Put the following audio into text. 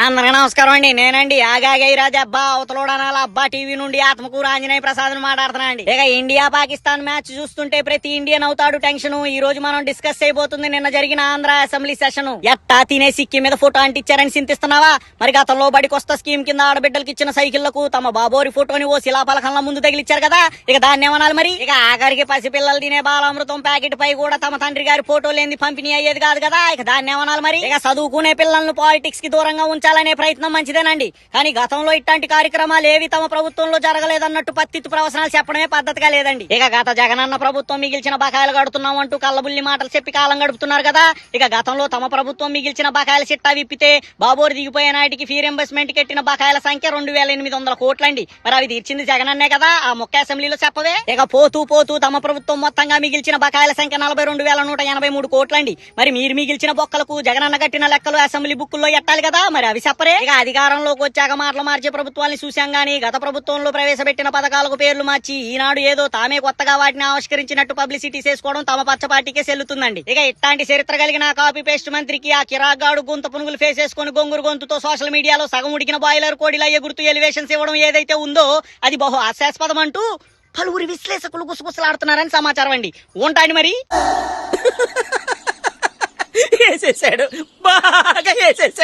అందరికీ నమస్కారం అండి. నేనండి ఆగాగై రాజా అబ్బా అవతలోడనాల అబ్బా టీవీ నుండి ఆత్మకూరు ఆంజనేయ ప్రసాద్ మాట్లాడుతున్నా అండి. ఇక ఇండియా పాకిస్తాన్ మ్యాచ్ చూస్తుంటే ప్రతి ఇండియన్ అవుతాడు టెన్షన్. ఈ రోజు మనం డిస్కస్ చేయబోతుంది నిన్న జరిగిన ఆంధ్ర అసెంబ్లీ సెషన్. ఎట్టా తినే సిక్కి మీద ఫోటో అంటించారని చింతిస్తున్నావా? మరి గతంలో బడికొస్తా స్కీమ్ కింద ఆడబిడ్డలకు ఇచ్చిన సైకిళ్లకు తమ బాబోరి ఫోటోని ఓ శిలాఫలకంలో ముందు తగిలిచ్చారు కదా. ఇక దాన్ని ఏమనాలి మరి? ఇక ఆఖరికి పసిపిల్లలు తినే బాలామృతం ప్యాకెట్ పై కూడా తమ తండ్రి గారి ఫోటో లేని పంపిణీ అయ్యేది కాదు కదా. ఇక దాన్ని ఏమనాలి మరి? ఇక చదువుకునే పిల్లలను పాలిటిక్స్ కి దూరంగా ఉంచాలనే ప్రయత్నం మంచిదేనండి. కానీ గతంలో ఇట్లాంటి కార్యక్రమాలు ఏవి తమ ప్రభుత్వంలో జరగలేదన్నట్టు పత్తిత్తు ప్రవచనాలు చెప్పడమే పద్ధతిగా లేదండి. ఇక గత జగనన్న ప్రభుత్వం మిగిల్చిన బకాయిలు కడుతున్నాం అంటూ కళ్ళబుల్లి మాటలు చెప్పి కాలం గడుపుతున్నారు కదా. ఇక గతంలో తమ ప్రభుత్వం మిగిల్చిన బకాయిల చిట్టా విప్పితే బాబోరు దిగిపోయే నాటికి ఫీ రింబర్స్మెంట్ కెట్టిన బకాయిల సంఖ్య 2800 కోట్లండి. మరి అవి తీర్చింది జగనన్నే కదా. ఆ మొక్క అసెంబ్లీలో చెప్పవే. ఇక పోతూ పోతూ తమ ప్రభుత్వం మొత్తంగా మిగిల్చిన బకాయిల సంఖ్య 42,183 కోట్లండి. మరి మీరు మిగిల్చిన బొక్కలకు జగనన్న కట్టిన లెక్కలు అసెంబ్లీ బుక్కుల్లో ఎట్టాలి కదా. మరి అవి చెప్పరే. ఇక అధికారంలోకి వచ్చాక మాటలు మార్చే ప్రభుత్వాన్ని చూశాం గానీ గత ప్రభుత్వంలో ప్రవేశపెట్టిన పథకాలకు పేర్లు మార్చి ఈనాడు ఏదో తామే కొత్తగా వాటిని ఆవిష్కరించినట్టు పబ్లిసిటీ చేసుకోవడం తమ పచ్చ పార్టీకే చెల్లుతుందండి. ఇక ఇట్లాంటి చరిత్ర కలిగిన కాపీ పేస్ట్ మంత్రికి ఆ కిరాగాడు గొంత పునుగులు ఫేస్ చేసుకుని గొంగురు గొంతుతో సోషల్ మీడియాలో సగం ఉడికిన బాయిలర్ కోడిలా ఎగురుతూ ఎలివేషన్స్ ఇవ్వడం ఏదైతే ఉందో అది బహు హాస్యాస్పదం అంటూ పలువురు విశ్లేషకులు గుసగుసలాడుతున్నారని సమాచారం అండి. ఉంటాండి మరి. వేసేసాడు, బాగా వేసేసాడు.